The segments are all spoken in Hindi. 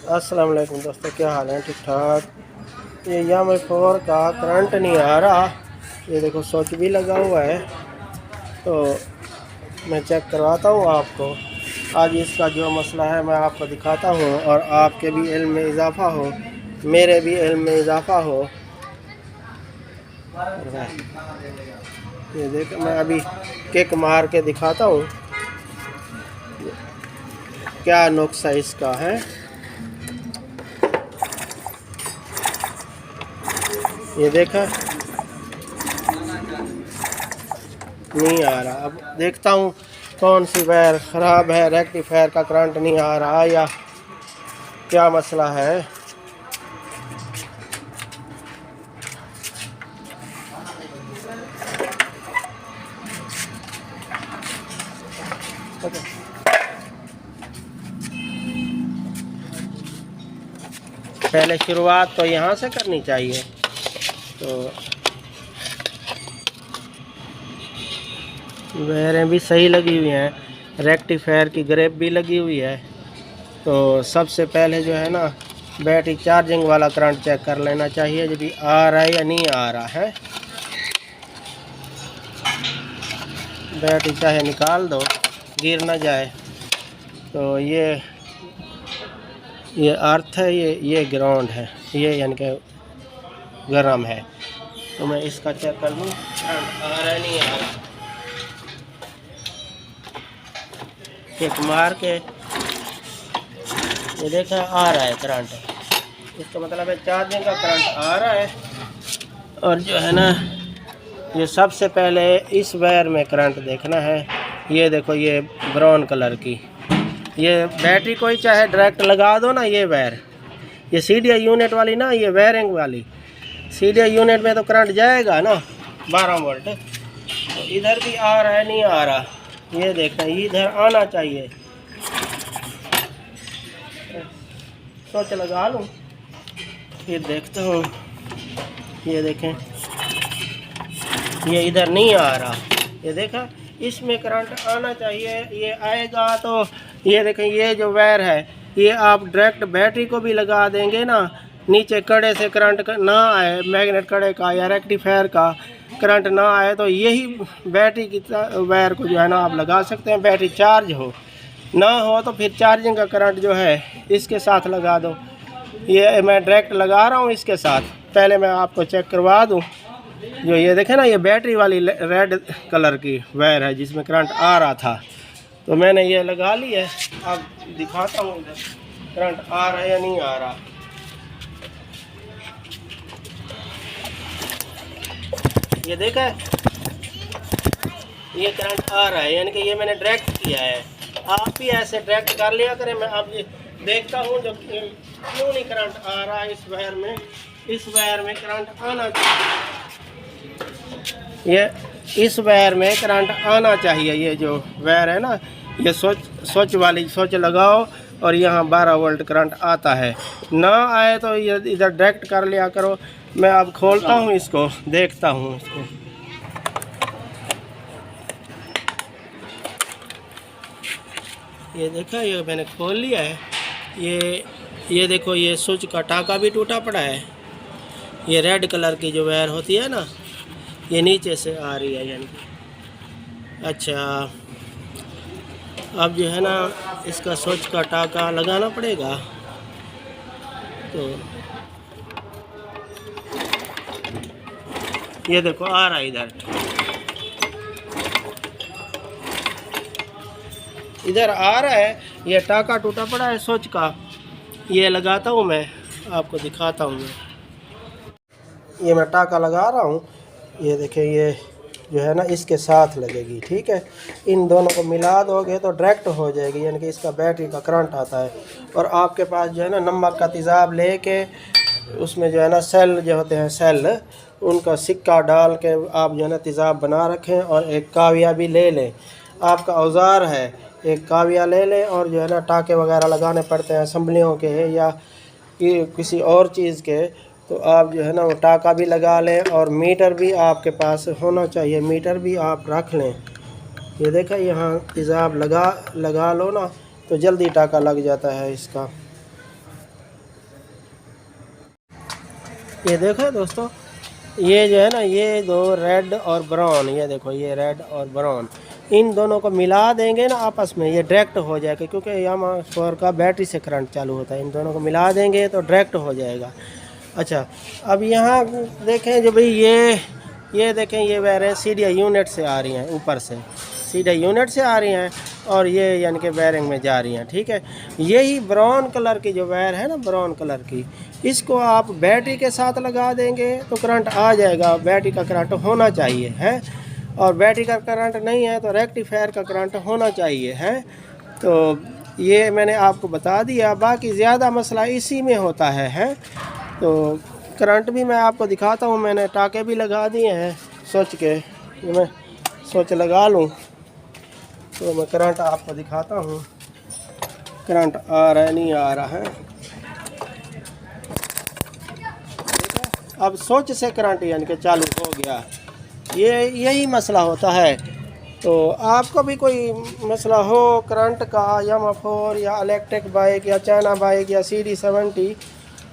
अस्सलाम वालेकुम दोस्तों, क्या हाल है? ठीक ठाक। ये यहाँ फोर का करंट नहीं आ रहा। ये देखो स्विच भी लगा हुआ है, तो मैं चेक करवाता हूँ आपको। आज इसका जो मसला है मैं आपको दिखाता हूँ और आपके भी इल्म में इजाफ़ा हो, मेरे भी इल्म में इजाफ़ा हो। ये देखो मैं अभी किक मार के दिखाता हूँ क्या नुक्सा इसका है। ये देखा, नहीं आ रहा। अब देखता हूँ कौन सी वायर ख़राब है, रेक्टिफायर का करंट नहीं आ रहा या क्या मसला है। पहले शुरुआत तो यहाँ से करनी चाहिए। तो वायरें भी सही लगी हुई हैं, रेक्टिफायर की ग्रेप भी लगी हुई है। तो सबसे पहले जो है ना, बैटरी चार्जिंग वाला करंट चेक कर लेना चाहिए, यदि आ रहा है या नहीं आ रहा है। बैटरी चाहे निकाल दो, गिर ना जाए। तो ये अर्थ है, ये ग्राउंड है, ये यानी कि गर्म है। तो मैं इसका चेक कर लूँ आ रहा है नहीं आ रहा। एक मार के ये देखा आ रहा है करंट, इसका मतलब है चार्जिंग का करंट आ रहा है। और जो है ना, ये सबसे पहले इस वायर में करंट देखना है। ये देखो, ये ब्राउन कलर की ये बैटरी कोई चाहे डायरेक्ट लगा दो ना। ये वायर, ये सीडीआई यूनिट वाली ना, ये वायरिंग वाली सीडीआई यूनिट में तो करंट जाएगा ना 12 वोल्ट। तो इधर भी आ रहा है नहीं आ रहा, ये देखना, इधर आना चाहिए। सोच लगा लूँ, ये देखता हूँ। ये देखें, ये इधर नहीं आ रहा। ये देखा, इसमें करंट आना चाहिए। ये आएगा तो ये देखें, ये जो वायर है, ये आप डायरेक्ट बैटरी को भी लगा देंगे ना, नीचे कड़े से करंट ना आए, मैग्नेट कड़े का या रेक्टिफायर का करंट ना आए, तो यही बैटरी की वायर को जो है ना आप लगा सकते हैं। बैटरी चार्ज हो ना हो तो फिर चार्जिंग का करंट जो है इसके साथ लगा दो। ये मैं डायरेक्ट लगा रहा हूँ इसके साथ। पहले मैं आपको चेक करवा दूँ। जो ये देखें ना, ये बैटरी वाली रेड कलर की वायर है जिसमें करंट आ रहा था, तो मैंने ये लगा ली है। अब दिखाता हूँ इधर करंट आ रहा है या नहीं आ रहा। ये देखा है, ये करंट आ रहा है, यानी कि ये मैंने डायरेक्ट किया है। आप भी ऐसे डायरेक्ट कर लिया करें। मैं अब ये देखता हूँ जो क्यों नहीं करंट आ रहा है इस वायर में। इस वायर में करंट आना चाहिए, ये इस वायर में करंट आना चाहिए। ये जो वायर है ना, ये स्विच वाली स्विच लगाओ और यहाँ 12 वोल्ट करंट आता है। ना आए तो ये इधर डायरेक्ट कर लिया करो। मैं अब खोलता हूँ इसको, देखता हूँ इसको। ये देखा, ये मैंने खोल लिया है। ये देखो, ये स्विच का टाका भी टूटा पड़ा है। ये रेड कलर की जो वायर होती है ना, ये नीचे से आ रही है यानी। अच्छा, अब जो है ना, इसका स्विच का टाका लगाना पड़ेगा। तो ये देखो आ रहा है इधर आ रहा है। ये टाका टूटा पड़ा है स्विच का। ये लगाता हूँ, मैं आपको दिखाता हूँ। ये मैं टाका लगा रहा हूँ। ये देखें, ये जो है ना इसके साथ लगेगी, ठीक है। इन दोनों को मिला दोगे तो डायरेक्ट हो जाएगी, यानी कि इसका बैटरी का करंट आता है। और आपके पास जो है ना नमक का तेज़ाब लेके उसमें जो है ना सेल जो होते हैं, सेल, उनका सिक्का डाल के आप जो है ना तेज़ाब बना रखें। और एक काविया भी ले लें, आपका औज़ार है, एक काविया ले लें। और जो है ना टाके वगैरह लगाने पड़ते हैं असम्बलियों के या किसी और चीज़ के, तो आप जो है ना वो टाका भी लगा लें। और मीटर भी आपके पास होना चाहिए, मीटर भी आप रख लें। ये देखा, यहाँ तेज़ाब लगा लो ना तो जल्दी टाका लग जाता है इसका। ये देखो दोस्तों, ये जो है ना, ये दो रेड और ब्राउन, ये देखो ये रेड और ब्राउन, इन दोनों को मिला देंगे ना आपस में, ये डायरेक्ट हो जाएगा, क्योंकि यामा 4 का बैटरी से करंट चालू होता है। इन दोनों को मिला देंगे तो डायरेक्ट हो जाएगा। अच्छा, अब यहाँ देखें जो भाई ये देखें, ये वायरें सीधे यूनिट से आ रही हैं, ऊपर से सीधे यूनिट से आ रही हैं और ये यानी कि वायरिंग में जा रही हैं। ठीक है, यही ब्राउन कलर की जो वायर है ना, ब्राउन कलर की, इसको आप बैटरी के साथ लगा देंगे तो करंट आ जाएगा। बैटरी का करंट होना चाहिए है, और बैटरी का करंट नहीं है तो रेक्टिफायर का करंट होना चाहिए है। तो ये मैंने आपको बता दिया, बाकी ज़्यादा मसला इसी में होता है। तो करंट भी मैं आपको दिखाता हूँ, मैंने टाके भी लगा दिए हैं सोच के, ये मैं सोच लगा लूँ तो मैं करंट आपको दिखाता हूँ, करंट आ रहा है नहीं आ रहा है। अब सोच से करंट यानी कि चालू हो गया, यही मसला होता है। तो आपको भी कोई मसला हो करंट का, यामा 4 या इलेक्ट्रिक बाइक या चाइना बाइक या CD70,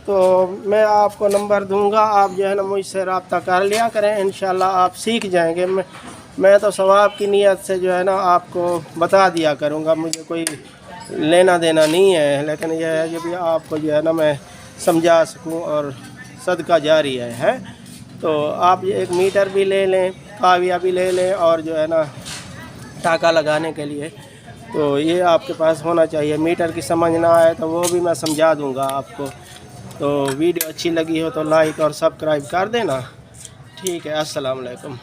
तो मैं आपको नंबर दूंगा, आप जो है ना मुझसे रब्ता कर लिया करें, इंशाल्लाह आप सीख जाएंगे। मैं तो सवाब की नीयत से जो है ना आपको बता दिया करूंगा, मुझे कोई लेना देना नहीं है, लेकिन यह है कि भी आपको जो है ना मैं समझा सकूं और सदका जारी है। तो आप एक मीटर भी ले लें, काविया भी ले लें, और जो है ना टाका लगाने के लिए तो ये आपके पास होना चाहिए। मीटर की समझ ना आए तो वो भी मैं समझा दूंगा आपको। तो वीडियो अच्छी लगी हो तो लाइक और सब्सक्राइब कर देना। ठीक है, अस्सलाम वालेकुम।